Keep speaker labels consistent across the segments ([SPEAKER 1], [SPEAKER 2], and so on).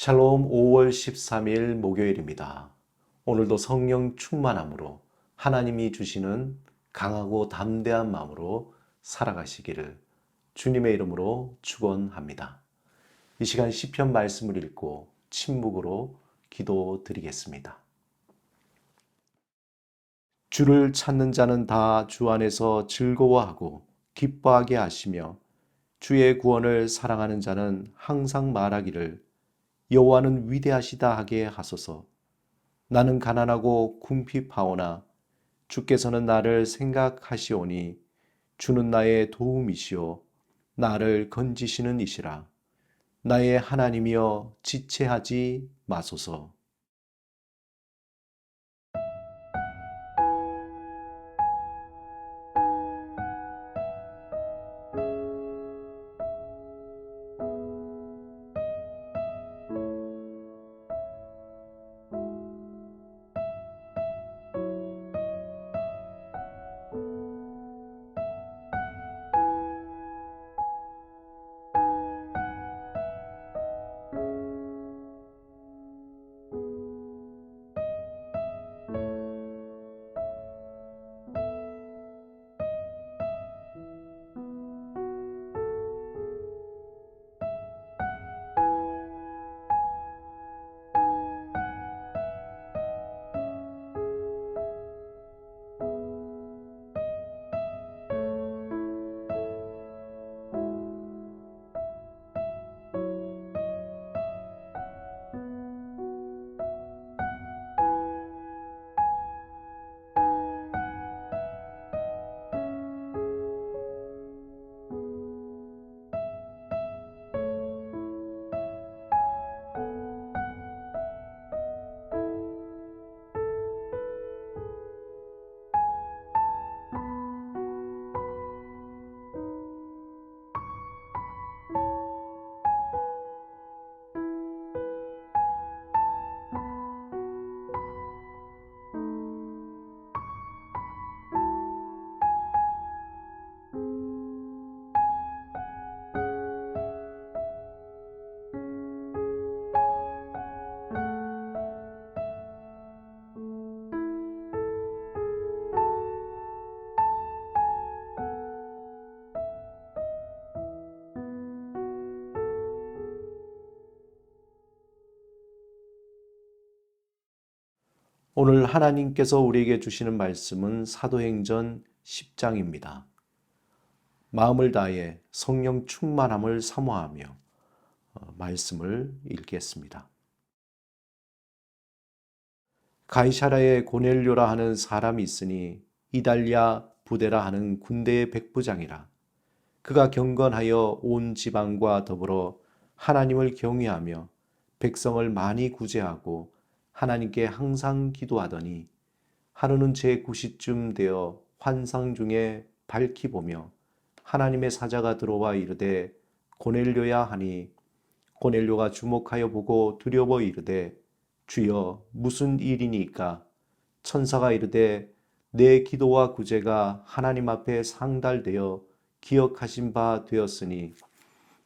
[SPEAKER 1] 샬롬 5월 13일 목요일입니다. 오늘도 성령 충만함으로 하나님이 주시는 강하고 담대한 마음으로 살아가시기를 주님의 이름으로 축원합니다. 이 시간 시편 말씀을 읽고 침묵으로 기도드리겠습니다. 주를 찾는 자는 다 주 안에서 즐거워하고 기뻐하게 하시며 주의 구원을 사랑하는 자는 항상 말하기를 여호와는 위대하시다 하게 하소서. 나는 가난하고 궁핍하오나 주께서는 나를 생각하시오니 주는 나의 도움이시오 나를 건지시는 이시라. 나의 하나님이여 지체하지 마소서. 오늘 하나님께서 우리에게 주시는 말씀은 사도행전 10장입니다. 마음을 다해 성령 충만함을 사모하며 말씀을 읽겠습니다. 가이사라에 고넬료라 하는 사람이 있으니 이달랴 부데라 하는 군대의 백부장이라. 그가 경건하여 온 지방과 더불어 하나님을 경외하며 백성을 많이 구제하고 하나님께 항상 기도하더니 하루는 제9시쯤 되어 환상 중에 밝히 보며 하나님의 사자가 들어와 이르되 고넬료야 하니 고넬료가 주목하여 보고 두려워 이르되 주여 무슨 일이니까? 천사가 이르되 내 기도와 구제가 하나님 앞에 상달되어 기억하신 바 되었으니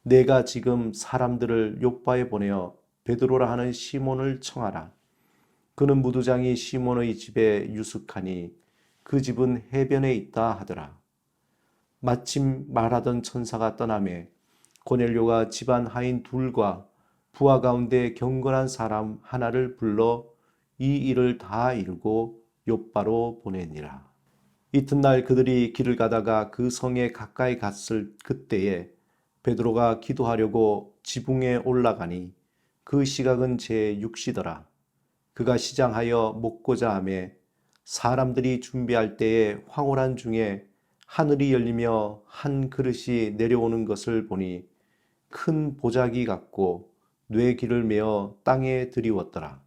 [SPEAKER 1] 내가 지금 사람들을 욥바에 보내어 베드로라 하는 시몬을 청하라. 그는 무두장이 시몬의 집에 유숙하니 그 집은 해변에 있다 하더라. 마침 말하던 천사가 떠나매 고넬료가 집안 하인 둘과 부하 가운데 경건한 사람 하나를 불러 이 일을 다 이루고 욥바로 보내니라. 이튿날 그들이 길을 가다가 그 성에 가까이 갔을 그때에 베드로가 기도하려고 지붕에 올라가니 그 시각은 제6시더라. 그가 시장하여 먹고자 하매 사람들이 준비할 때에 황홀한 중에 하늘이 열리며 한 그릇이 내려오는 것을 보니 큰 보자기 같고 뇌기를 메어 땅에 들이웠더라.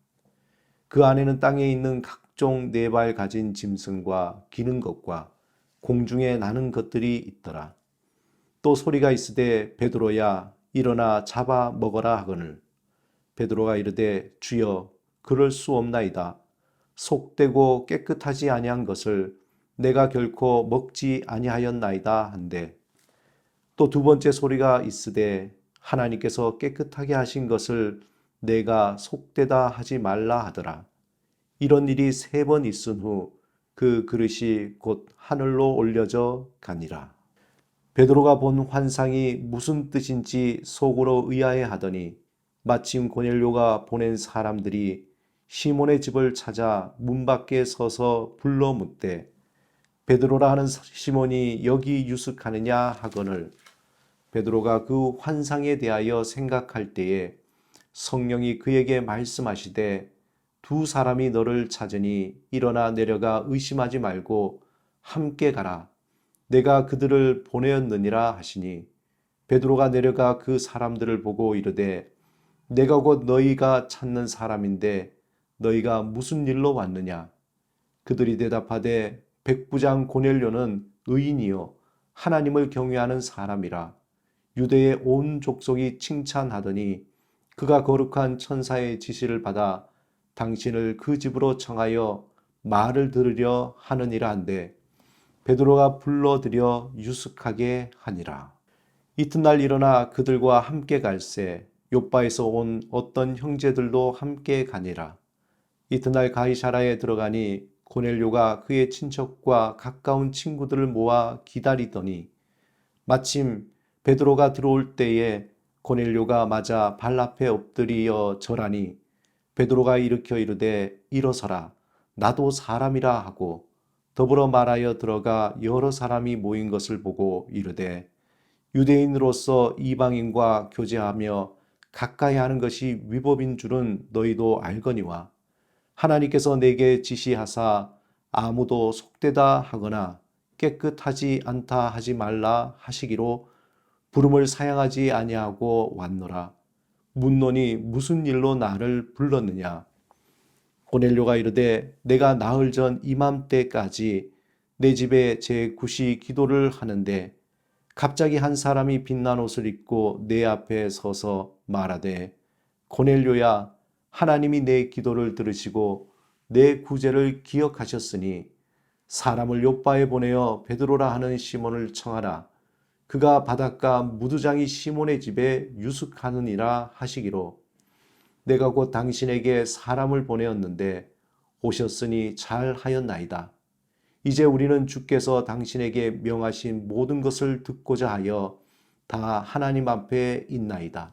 [SPEAKER 1] 그 안에는 땅에 있는 각종 네 발 가진 짐승과 기는 것과 공중에 나는 것들이 있더라. 또 소리가 있으되 베드로야 일어나 잡아 먹어라 하거늘 베드로가 이르되 주여 그럴 수 없나이다. 속되고 깨끗하지 아니한 것을 내가 결코 먹지 아니하였나이다 한데 또 두 번째 소리가 있으되 하나님께서 깨끗하게 하신 것을 내가 속되다 하지 말라 하더라. 이런 일이 3번 있은 후 그 그릇이 곧 하늘로 올려져 가니라. 베드로가 본 환상이 무슨 뜻인지 속으로 의아해 하더니 마침 고넬료가 보낸 사람들이 시몬의 집을 찾아 문 밖에 서서 불러 묻되 베드로라 하는 시몬이 여기 유숙하느냐 하거늘 베드로가 그 환상에 대하여 생각할 때에 성령이 그에게 말씀하시되 두 사람이 너를 찾으니 일어나 내려가 의심하지 말고 함께 가라. 내가 그들을 보내었느니라 하시니 베드로가 내려가 그 사람들을 보고 이르되 내가 곧 너희가 찾는 사람인데 너희가 무슨 일로 왔느냐? 그들이 대답하되 백부장 고넬료는 의인이요 하나님을 경외하는 사람이라 유대의 온 족속이 칭찬하더니 그가 거룩한 천사의 지시를 받아 당신을 그 집으로 청하여 말을 들으려 하느니라 한데 베드로가 불러들여 유숙하게 하니라. 이튿날 일어나 그들과 함께 갈새 욥바에서 온 어떤 형제들도 함께 가니라. 이튿날 가이사라에 들어가니 고넬료가 그의 친척과 가까운 친구들을 모아 기다리더니 마침 베드로가 들어올 때에 고넬료가 맞아 발 앞에 엎드리어 절하니 베드로가 일으켜 이르되 일어서라 나도 사람이라 하고 더불어 말하여 들어가 여러 사람이 모인 것을 보고 이르되 유대인으로서 이방인과 교제하며 가까이 하는 것이 위법인 줄은 너희도 알거니와 하나님께서 내게 지시하사 아무도 속되다 하거나 깨끗하지 않다 하지 말라 하시기로 부름을 사양하지 아니하고 왔노라. 묻노니 무슨 일로 나를 불렀느냐? 고넬료가 이르되 내가 나흘 전 이맘때까지 내 집에 제 굿이 기도를 하는데 갑자기 한 사람이 빛난 옷을 입고 내 앞에 서서 말하되 고넬료야 하나님이 내 기도를 들으시고 내 구제를 기억하셨으니 사람을 욥바에 보내어 베드로라 하는 시몬을 청하라. 그가 바닷가 무두장이 시몬의 집에 유숙하느니라 하시기로 내가 곧 당신에게 사람을 보내었는데 오셨으니 잘 하였나이다. 이제 우리는 주께서 당신에게 명하신 모든 것을 듣고자 하여 다 하나님 앞에 있나이다.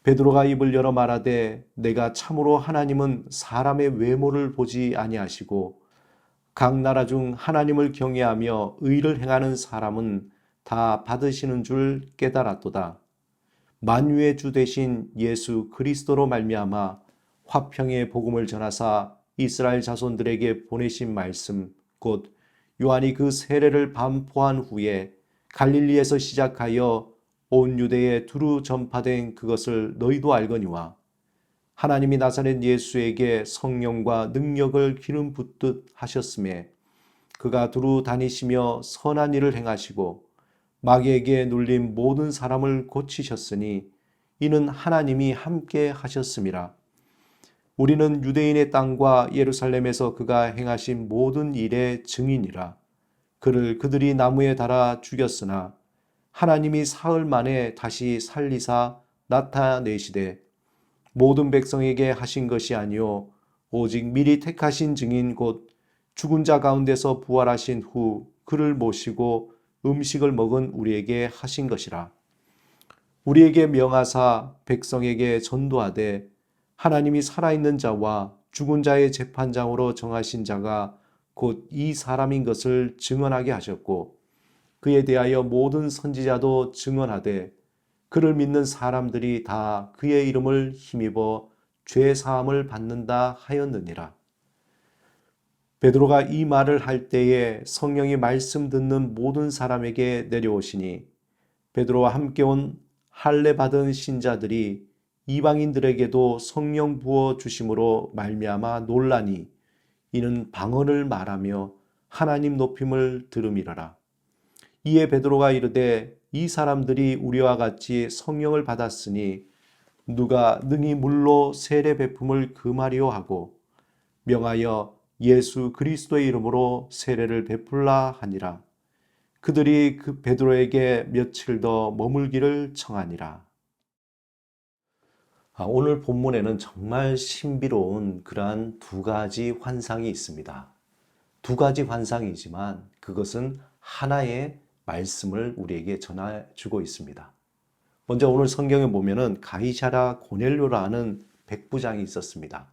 [SPEAKER 1] 베드로가 입을 열어 말하되 내가 참으로 하나님은 사람의 외모를 보지 아니하시고 각 나라 중 하나님을 경외하며 의를 행하는 사람은 다 받으시는 줄 깨달았도다. 만유의 주 되신 예수 그리스도로 말미암아 화평의 복음을 전하사 이스라엘 자손들에게 보내신 말씀 곧 요한이 그 세례를 반포한 후에 갈릴리에서 시작하여 온 유대에 두루 전파된 그것을 너희도 알거니와 하나님이 나사렛 예수에게 성령과 능력을 기름 붓듯 하셨음에 그가 두루 다니시며 선한 일을 행하시고 마귀에게 눌린 모든 사람을 고치셨으니 이는 하나님이 함께 하셨음이라. 우리는 유대인의 땅과 예루살렘에서 그가 행하신 모든 일의 증인이라. 그를 그들이 나무에 달아 죽였으나 하나님이 사흘 만에 다시 살리사 나타내시되 모든 백성에게 하신 것이 아니요 오직 미리 택하신 증인 곧 죽은 자 가운데서 부활하신 후 그를 모시고 음식을 먹은 우리에게 하신 것이라. 우리에게 명하사 백성에게 전도하되 하나님이 살아있는 자와 죽은 자의 재판장으로 정하신 자가 곧 이 사람인 것을 증언하게 하셨고 그에 대하여 모든 선지자도 증언하되 그를 믿는 사람들이 다 그의 이름을 힘입어 죄 사함을 받는다 하였느니라. 베드로가 이 말을 할 때에 성령이 말씀 듣는 모든 사람에게 내려오시니 베드로와 함께 온 할례 받은 신자들이 이방인들에게도 성령 부어 주심으로 말미암아 놀라니 이는 방언을 말하며 하나님 높임을 들음이러라. 이에 베드로가 이르되 이 사람들이 우리와 같이 성령을 받았으니 누가 능히 물로 세례 베품을 금하리오 하고 명하여 예수 그리스도의 이름으로 세례를 베풀라 하니라. 그들이 그 베드로에게 며칠 더 머물기를 청하니라. 오늘 본문에는 정말 신비로운 그러한 두 가지 환상이 있습니다. 두 가지 환상이지만 그것은 하나의 말씀을 우리에게 전해주고 있습니다. 먼저 오늘 성경에 보면은 가이사랴 고넬료라는 백부장이 있었습니다.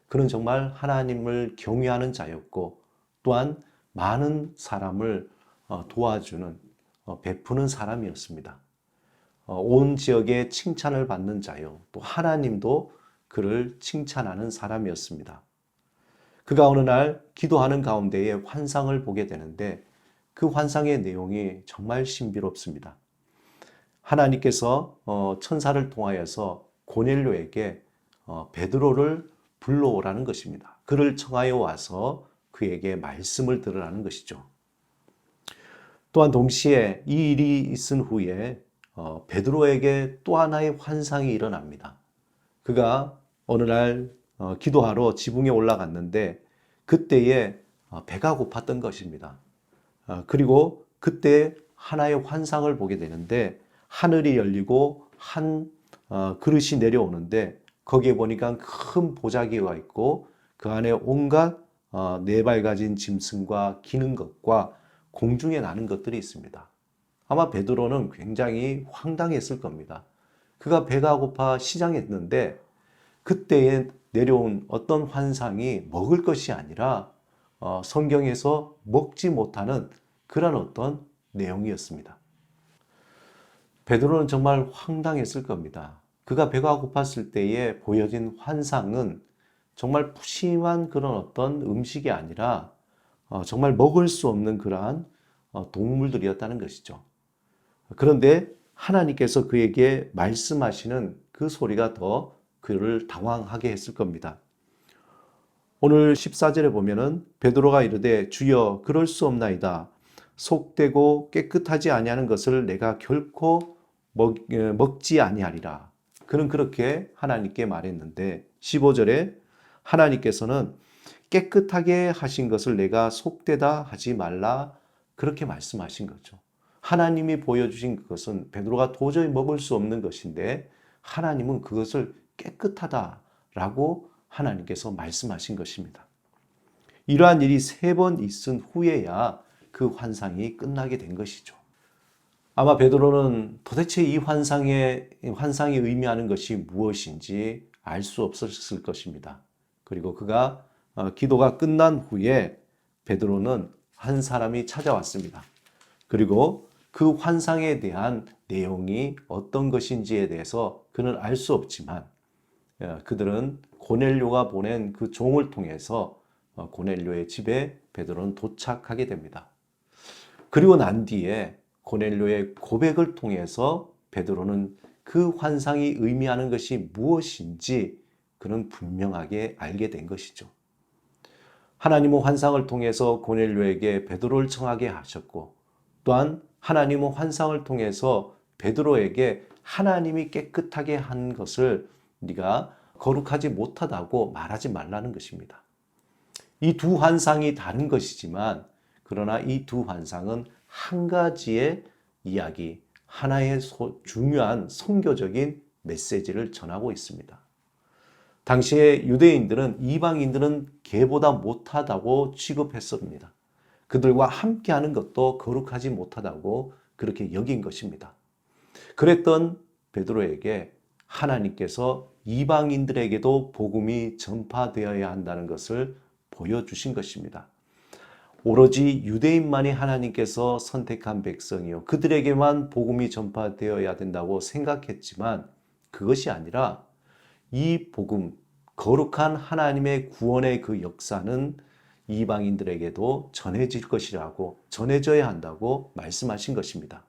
[SPEAKER 1] 그는 정말 하나님을 경외하는 자였고 또한 많은 사람을 도와주는 베푸는 사람이었습니다. 온 지역에 칭찬을 받는 자요. 또 하나님도 그를 칭찬하는 사람이었습니다. 그가 어느 날 기도하는 가운데에 환상을 보게 되는데 그 환상의 내용이 정말 신비롭습니다. 하나님께서 천사를 통하여서 고넬료에게 베드로를 불러오라는 것입니다. 그를 청하여 와서 그에게 말씀을 들으라는 것이죠. 또한 동시에 이 일이 있은 후에 베드로에게 또 하나의 환상이 일어납니다. 그가 어느 날 기도하러 지붕에 올라갔는데 그때에 배가 고팠던 것입니다. 그리고 그때 하나의 환상을 보게 되는데 하늘이 열리고 한 그릇이 내려오는데 거기에 보니까 큰 보자기가 있고 그 안에 온갖 네 발 가진 짐승과 기는 것과 공중에 나는 것들이 있습니다. 아마 베드로는 굉장히 황당했을 겁니다. 그가 배가 고파 시장했는데 그때에 내려온 어떤 환상이 먹을 것이 아니라 성경에서 먹지 못하는 그런 어떤 내용이었습니다. 베드로는 정말 황당했을 겁니다. 그가 배가 고팠을 때에 보여진 환상은 정말 푸짐한 그런 어떤 음식이 아니라 정말 먹을 수 없는 그러한 동물들이었다는 것이죠. 그런데 하나님께서 그에게 말씀하시는 그 소리가 더 그를 당황하게 했을 겁니다. 오늘 14절에 보면은 베드로가 이르되 주여 그럴 수 없나이다. 속되고 깨끗하지 아니하는 것을 내가 결코 먹지 아니하리라. 그는 그렇게 하나님께 말했는데 15절에 하나님께서는 깨끗하게 하신 것을 내가 속되다 하지 말라 그렇게 말씀하신 거죠. 하나님이 보여주신 그것은 베드로가 도저히 먹을 수 없는 것인데 하나님은 그것을 깨끗하다라고 하나님께서 말씀하신 것입니다. 이러한 일이 3번 있은 후에야 그 환상이 끝나게 된 것이죠. 아마 베드로는 도대체 이 환상이 의미하는 것이 무엇인지 알 수 없었을 것입니다. 그리고 그가 기도가 끝난 후에 베드로는 한 사람이 찾아왔습니다. 그리고 그 환상에 대한 내용이 어떤 것인지에 대해서 그는 알 수 없지만 그들은 고넬료가 보낸 그 종을 통해서 고넬료의 집에 베드로는 도착하게 됩니다. 그리고 난 뒤에 고넬료의 고백을 통해서 베드로는 그 환상이 의미하는 것이 무엇인지 그는 분명하게 알게 된 것이죠. 하나님은 환상을 통해서 고넬료에게 베드로를 청하게 하셨고 또한 하나님은 환상을 통해서 베드로에게 하나님이 깨끗하게 한 것을 네가 거룩하지 못하다고 말하지 말라는 것입니다. 이 두 환상이 다른 것이지만 그러나 이 두 환상은 한 가지의 이야기, 하나의 중요한 선교적인 메시지를 전하고 있습니다. 당시에 유대인들은 이방인들은 개보다 못하다고 취급했습니다. 그들과 함께하는 것도 거룩하지 못하다고 그렇게 여긴 것입니다. 그랬던 베드로에게 하나님께서 이방인들에게도 복음이 전파되어야 한다는 것을 보여주신 것입니다. 오로지 유대인만이 하나님께서 선택한 백성이요 그들에게만 복음이 전파되어야 된다고 생각했지만 그것이 아니라 이 복음, 거룩한 하나님의 구원의 그 역사는 이방인들에게도 전해질 것이라고 전해져야 한다고 말씀하신 것입니다.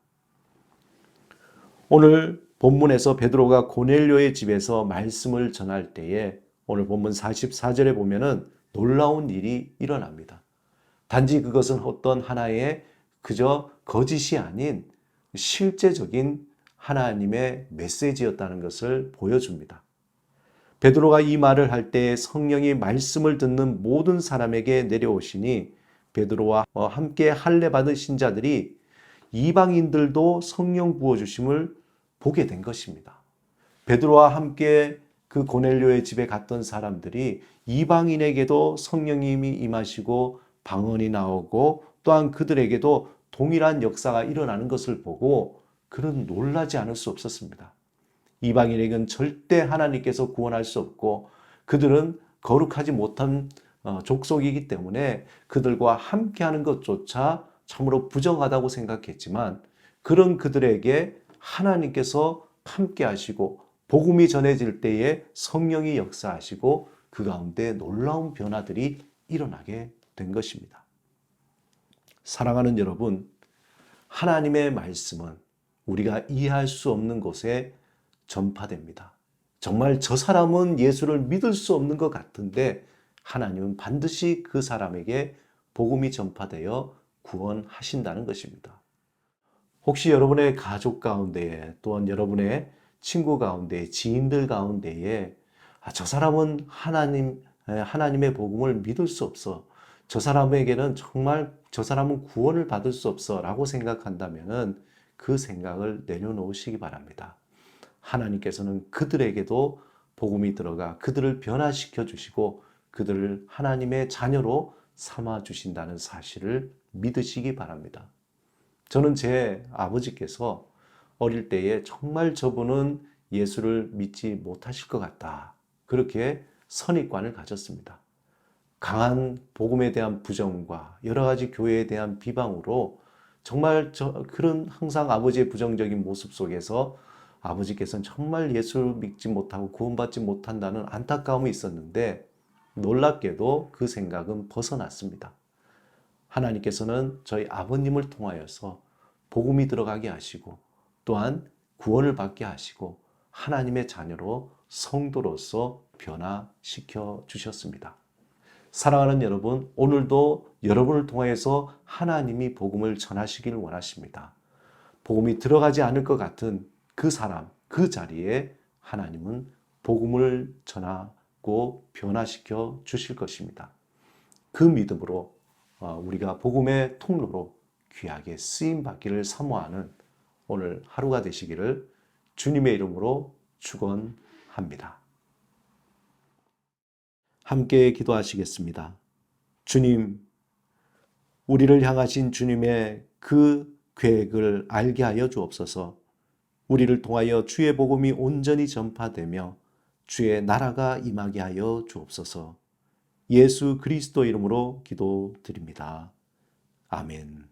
[SPEAKER 1] 오늘 본문에서 베드로가 고넬료의 집에서 말씀을 전할 때에 오늘 본문 44절에 보면은 놀라운 일이 일어납니다. 단지 그것은 어떤 하나의 그저 거짓이 아닌 실제적인 하나님의 메시지였다는 것을 보여줍니다. 베드로가 이 말을 할 때 성령이 말씀을 듣는 모든 사람에게 내려오시니 베드로와 함께 할례 받은 신자들이 이방인들도 성령 부어주심을 보게 된 것입니다. 베드로와 함께 그 고넬료의 집에 갔던 사람들이 이방인에게도 성령님이 임하시고 방언이 나오고 또한 그들에게도 동일한 역사가 일어나는 것을 보고 그는 놀라지 않을 수 없었습니다. 이방인에게는 절대 하나님께서 구원할 수 없고 그들은 거룩하지 못한 족속이기 때문에 그들과 함께하는 것조차 참으로 부정하다고 생각했지만 그런 그들에게 하나님께서 함께 하시고 복음이 전해질 때에 성령이 역사하시고 그 가운데 놀라운 변화들이 일어나게 된 것입니다. 사랑하는 여러분, 하나님의 말씀은 우리가 이해할 수 없는 곳에 전파됩니다. 정말 저 사람은 예수를 믿을 수 없는 것 같은데 하나님은 반드시 그 사람에게 복음이 전파되어 구원하신다는 것입니다. 혹시 여러분의 가족 가운데에 또한 여러분의 친구 가운데 지인들 가운데에 저 사람은 하나님의 복음을 믿을 수 없어. 저 사람에게는 정말 저 사람은 구원을 받을 수 없어 라고 생각한다면 그 생각을 내려놓으시기 바랍니다. 하나님께서는 그들에게도 복음이 들어가 그들을 변화시켜 주시고 그들을 하나님의 자녀로 삼아 주신다는 사실을 믿으시기 바랍니다. 저는 제 아버지께서 어릴 때에 정말 저분은 예수를 믿지 못하실 것 같다. 그렇게 선입관을 가졌습니다. 강한 복음에 대한 부정과 여러 가지 교회에 대한 비방으로 정말 그런 항상 아버지의 부정적인 모습 속에서 아버지께서는 정말 예수를 믿지 못하고 구원받지 못한다는 안타까움이 있었는데 놀랍게도 그 생각은 벗어났습니다. 하나님께서는 저희 아버님을 통하여서 복음이 들어가게 하시고 또한 구원을 받게 하시고 하나님의 자녀로 성도로서 변화시켜 주셨습니다. 사랑하는 여러분, 오늘도 여러분을 통하여서 하나님이 복음을 전하시길 원하십니다. 복음이 들어가지 않을 것 같은 그 사람, 그 자리에 하나님은 복음을 전하고 변화시켜 주실 것입니다. 그 믿음으로 우리가 복음의 통로로 귀하게 쓰임 받기를 사모하는 오늘 하루가 되시기를 주님의 이름으로 축원합니다. 함께 기도하시겠습니다. 주님, 우리를 향하신 주님의 그 계획을 알게 하여 주옵소서. 우리를 통하여 주의 복음이 온전히 전파되며 주의 나라가 임하게 하여 주옵소서. 예수 그리스도 이름으로 기도드립니다. 아멘.